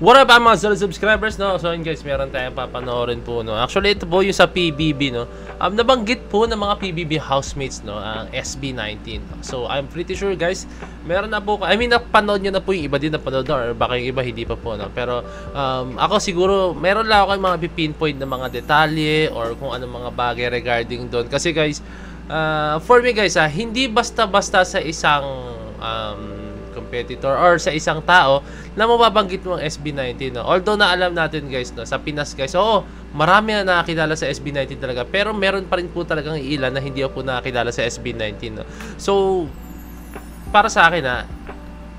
What up mga solid subscribers, no? So yun guys, meron tayong papanoorin po, no? Actually, ito po yung sa PBB, no? Nabanggit po ng mga PBB housemates, no? Ang SB19. So I'm pretty sure guys, meron na po, napanood nyo na po yung iba din napanood na, or baka yung iba hindi pa po, no? Pero ako siguro, meron lang ako yung mga pinpoint na mga detalye or kung anong mga bagay regarding doon. Kasi guys, for me guys, hindi basta-basta sa isang competitor or sa isang tao na mababanggit mo ang SB19, no? Although na alam natin guys, no, sa Pinas guys, oo, marami na nakakilala sa SB19 talaga, pero meron pa rin po talagang ilan na hindi po nakakilala sa SB19, no? So para sa akin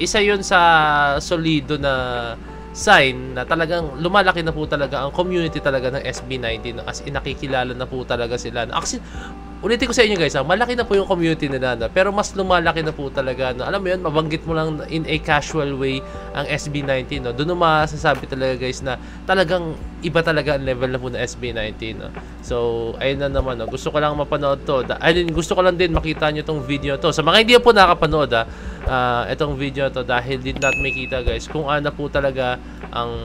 isa yun sa solido na sign na talagang lumalaki na po talaga ang community talaga ng SB19, no? As in nakikilala na po talaga sila, no? Actually, ulitin ko sa inyo guys, malaki na po yung community nila, no? Pero mas lumalaki na po talaga, no? Alam mo yun, mabanggit mo lang in a casual way ang SB19, no? Doon mo masasabi talaga guys na talagang iba talaga ang level na po ng SB19, no? So ayun na naman, no? Gusto ko lang mapanood to, gusto ko lang din makita nyo tong video to. Sa mga hindi po nakapanood itong video to, dahil did not makita guys kung ano po talaga ang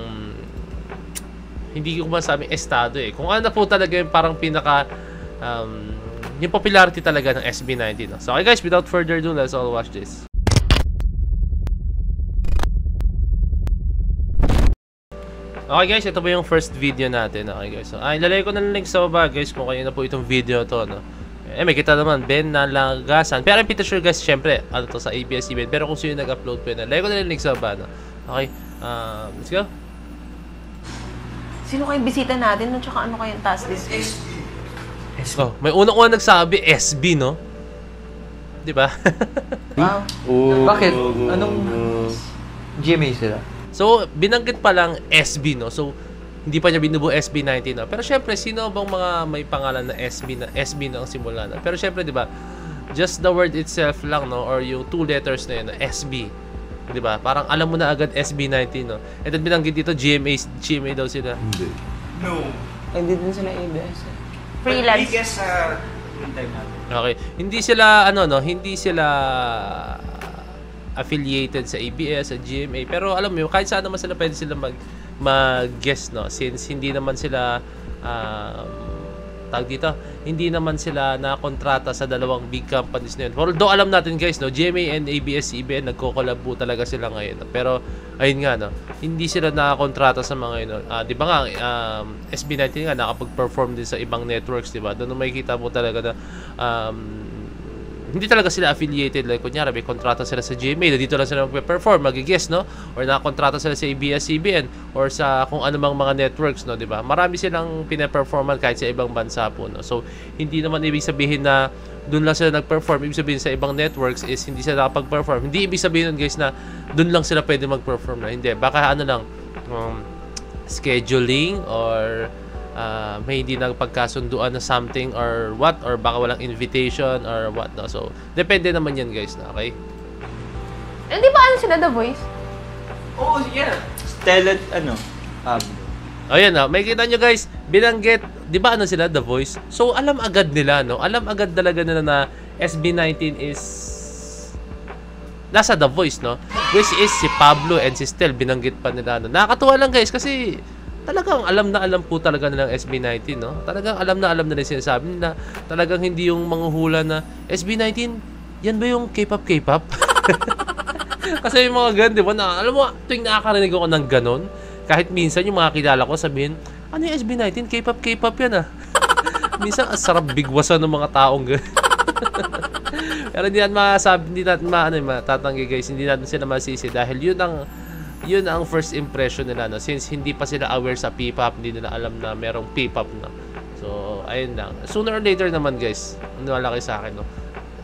hindi ko masabi estado kung ano po talaga yung parang pinaka yung popularity talaga ng SB19, no? So okay guys, without further ado, let's all watch this. Okay guys, ito po yung first video natin. Okay guys, so ilalagay ko na ng link sa baba guys kung kayo na po itong video to, no? May kita naman Ben Nalagasan, pero I'm pretty sure guys, syempre ano to sa ABS-CBN, pero kung sino yung nag-upload po yun, ilalagay ko na ng link sa baba, no? Okay, let's go. Sino kayong bisita natin? At saka ano kayong task list? Oh, may unang nagsabi SB, no? 'Di ba? Wow. Bakit? Anong GMA sila? So, binanggit pa lang SB, no? So, hindi pa niya binubuo SB19, no? Pero syempre, sino bang mga may pangalan na SB na ang simula na? Pero syempre, 'di ba? Just the word itself lang, no? Or yung 2 letters na 'yun, no? SB. 'Di ba? Parang alam mo na agad SB19, no? And then binanggit dito GMA daw sila. Hindi. No. Hindi din sila ABS. Freelance. I guess time natin. Okay. Hindi sila hindi sila affiliated sa ABS, sa GMA, pero alam mo, kahit saan naman sila pwede sila mag-guest, no? Since hindi naman sila hindi naman sila nakontrata sa dalawang big companies na yun. Although alam natin guys, no, GMA and ABS-CBN nagko-collab po talaga sila ngayon, no? Pero ayun nga, no, hindi sila nakakontrata sa mga yun, no? Di ba nga SB19 nga nakapag-perform din sa ibang networks, di ba? Doon makikita mo talaga na hindi talaga sila affiliated. Like kunyari may kontrata sila sa GMA, dito lang sila magpe-perform, mag-guest, no? Or nakakontrata sila sa ABS-CBN or sa kung anumang mga networks, no, di ba? Marami silang pina-performan kahit sa ibang bansa po, no? So hindi naman ibig sabihin na doon lang sila nag-perform. Ibig sabihin sa ibang networks is hindi sila nakapag-perform. Hindi ibig sabihin nun guys na doon lang sila pwede mag-perform, na hindi. Baka scheduling or may hindi nagpagkasunduan na something or what, or baka walang invitation or what, no? So depende naman yan guys, na okay. Hindi ba sila The Voice? Oh, yeah. Stella, Ayan na, may kita nyo guys, binanggit, di ba sila The Voice? So alam agad nila, no? Alam agad talaga nila na SB19 is nasa The Voice, no? Which is si Pablo and si Stel, binanggit pa nila, no? Nakakatuwa lang guys kasi talagang alam na alam po talaga nilang SB19, no? Talagang alam na nila sinasabi nila. Talagang hindi yung manguhula na SB19, yan ba yung K-pop? Kasi yung mga ganun, di ba? Alam mo, tuwing nakakarinig ako ng ganon, kahit minsan yung mga kilala ko sabihin, ano yung SB19? K-pop yan, Minsan, sarap bigwasan ng mga taong ganun. Pero hindi natin masasabi, hindi natin matatanggi guys, hindi natin sila masisi dahil yun ang first impression nila, no? Since hindi pa sila aware sa P-pop, hindi nila alam na merong P-pop na. So, ayun lang. Sooner or later naman guys, malaki sa akin, no?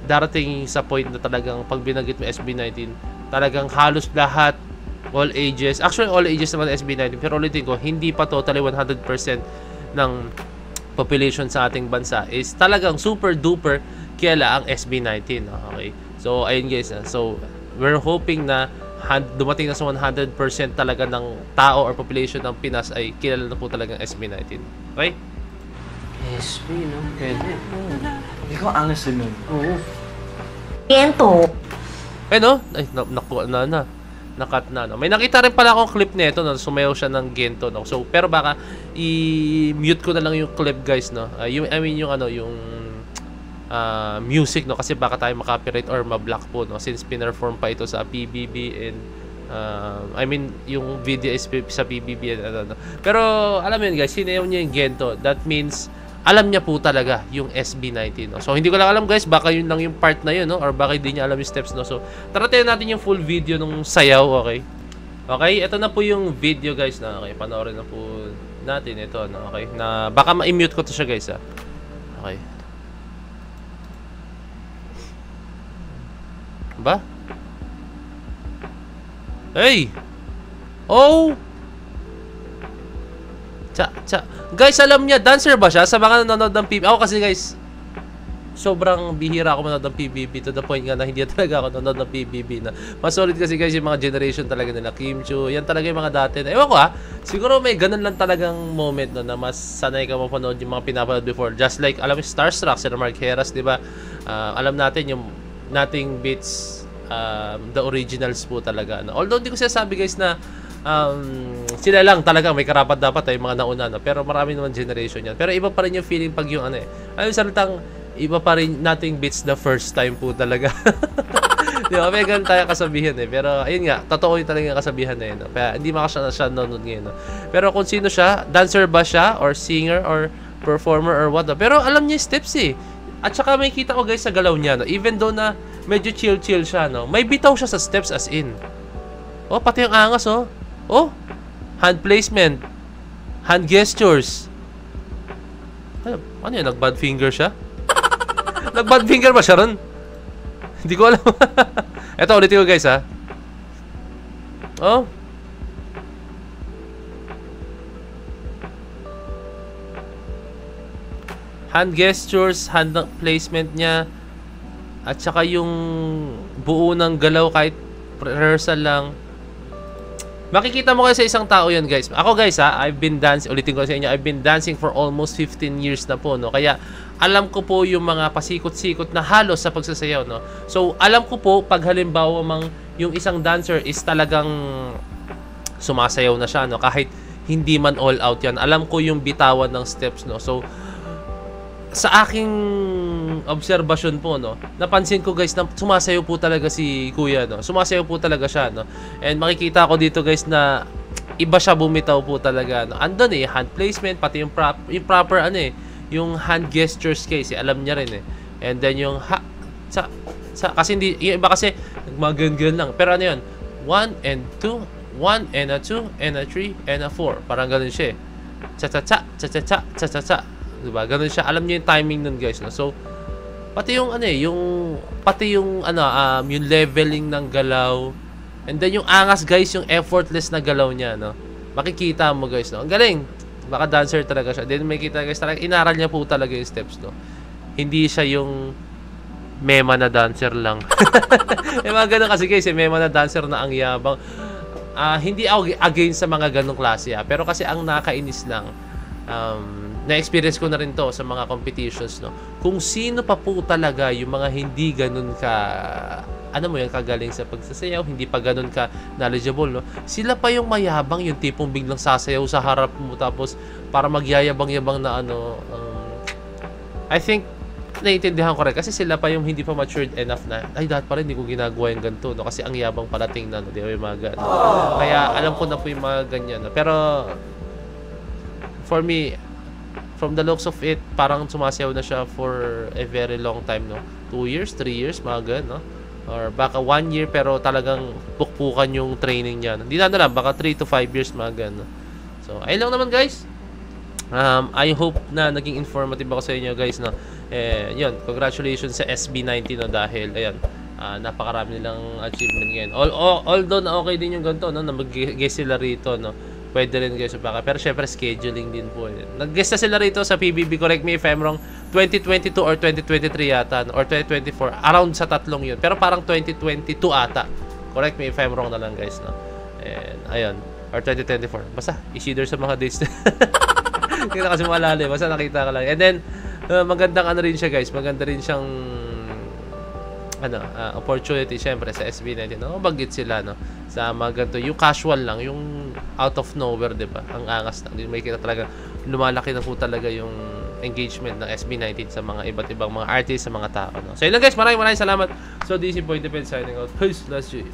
Darating sa point na talagang pag binanggit mo SB19, talagang halos lahat, all ages, actually all ages naman SB19, pero ulitin ko, hindi pa totally 100% ng population sa ating bansa is talagang super duper kilala ang SB19, okay? So, ayun guys, so we're hoping na dumating na sa 100% talaga ng tao or population ng Pinas ay kilala na po talagang SB19. Okay? SB, no? Pwede. Hindi ko angas nun. Oo. Kento. Ay, no? Ay, nakuha na. na-cut na, no? May nakita rin pala akong clip nito, no? Sumayaw siya ng Gento, no? So, pero baka i-mute ko na lang yung clip, guys, no? Yung, I mean, yung ano, yung music, no? Kasi baka tayo makapiright or ma-block po, no? Since pinerform pa ito sa PBB and I mean, yung video is sa PBB and ano, no? Pero, alam mo yun, guys, sinayaw niya yung Gento. That means, alam niya po talaga yung SB19, no? So, hindi ko lang alam, guys, baka yun lang yung part na yun, no? Or baka hindi niya alam yung steps, no? So, tara tayo natin yung full video nung sayaw, okay? Okay, ito na po yung video, guys, na okay, panoorin na po natin ito, no? Okay, na baka ma-mute ko to siya, guys, ha? Okay. Ba? Hey! Oh! Guys, alam niya, dancer ba siya? Sa mga nanonood ng PBB. Ako kasi, guys, sobrang bihira ako manood ng PBB to the point nga na hindi talaga ako nanonood ng PBB na. Mas solid kasi, guys, yung mga generation talaga nila. Kim Chiu, yan talaga yung mga dati na. Ewan ko, siguro may ganun lang talagang moment, no, na mas sanay ka mapanood yung mga pinapanood before. Just like, alam mo, Starstruck, sila Mark Heras, di ba? Alam natin yung Nothing Beats the originals po talaga, no? Although hindi ko sinasabi, guys, na sila lang talaga may karapat dapat ay mga nauna, no? Pero marami naman generation yan. Pero iba pa rin yung feeling pag yung ano ayun, salitang iba pa rin, Nothing Beats the first time po talaga. Di ba? May ganun tayo kasabihan Pero ayun nga, totoo yung talaga yung kasabihan na yun, no? Kaya hindi makasya siya nanonood ngayon, no? Pero kung sino siya, dancer ba siya or singer or performer or what, no? Pero alam niya yung steps At saka may kita ko, guys, sa galaw niya, no? Even though na medyo chill siya, no? May bitaw siya sa steps as in. Oh, pati yung angas, oh. Oh, hand placement, hand gestures. Ano yun? Nag-bad finger siya? Nag-bad finger ba siya ron? Hindi ko alam. Eto, ulitin ko, guys, ha. Oh. Hand gestures, hand placement niya. At saka yung buo ng galaw kahit rehearsal lang. Makikita mo kayo sa isang tao yun, guys. Ako, guys, I've been dancing, ulitin ko sa inyo, I've been dancing for almost 15 years na po, no? Kaya, alam ko po yung mga pasikot-sikot na halos sa pagsasayaw, no? So, alam ko po, pag halimbawa yung isang dancer is talagang sumasayaw na siya, no? Kahit hindi man all out yan. Alam ko yung bitawan ng steps, no? So, sa aking obserbasyon po, no, napansin ko, guys, na sumasayaw po talaga si Kuya, no. Sumasayaw po talaga siya, no. And makikita ko dito, guys, na iba siya bumitaw po talaga, no. Andun hand placement, pati yung proper yung hand gestures, guys, alam niya rin And then yung kasi hindi, yung iba kasi nagmagan-gan lang. Pero ano yun? 1 and 2, 1 and a 2 and a 3 and a 4. Parang ganun siya cha-cha-cha. Diba? Ganun siya. Alam niyo yung timing nun, guys, no? So, pati yung yung leveling ng galaw. And then yung angas, guys, yung effortless na galaw niya, no? Makikita mo, guys, no? Ang galing. Baka dancer talaga siya. Then may kita, guys, talaga inaral niya po talaga yung steps, no? Hindi siya yung mema na dancer lang. Mga ganun kasi, guys, mema na dancer na ang yabang. Hindi ako against sa mga ganung klase, pero kasi ang nakainis lang, na-experience ko na rin to sa mga competitions, no? Kung sino pa po talaga yung mga hindi ganun kagaling sa pagsasayaw, hindi pa ganun ka knowledgeable, no? Sila pa yung mayabang, yung tipong biglang sasayaw sa harap mo tapos para magyayabang-yabang na I think naiintindihan ko rin kasi sila pa yung hindi pa matured enough na dapat pa rin hindi ko ginagawa yung ganito, no? Kasi ang yabang pala tingnan, no? Di ba yung mga ganun? Kaya alam ko na po yung mga ganyan, no? Pero for me, from the looks of it, parang sumasayaw na siya for a very long time, no? 2 years, 3 years, mga ganun, no? Or baka 1 year pero talagang pukpukan yung training niya. Hindi na lang, baka 3 to 5 years, mga ganun, no? So, ayun lang naman, guys. I hope na naging informative ako sa inyo, guys, no? Yun, congratulations sa SB19, no? Dahil, ayan, napakarami nilang achievement ngayon. Although na okay din yung ganito, no? Na mag-guest sila rito, no? Pwede rin, guys, baka. Pero syempre scheduling din po. Nag-guest na sila rito sa PBB, correct me if I'm wrong, 2022 or 2023 yata, or 2024. Around sa tatlong yun. Pero parang 2022 ata. Correct me if I'm wrong na lang, guys, no? And, ayun. Or 2024. Basta, is-either sa mga dates. Hindi na kasi maalala. Basta nakita ka lang. And then, magandang ano rin siya, guys. Maganda rin siyang opportunity syempre sa SB19, no? Bagit sila, no? Sa mga ganito, yung casual lang, yung out of nowhere, di ba? Ang angas lang. May kita talaga, lumalaki na po talaga yung engagement ng SB19 sa mga iba't ibang mga artists, sa mga tao, no? So, yun lang guys, maraming salamat. So, this is Boy Defense signing out. Peace, last year.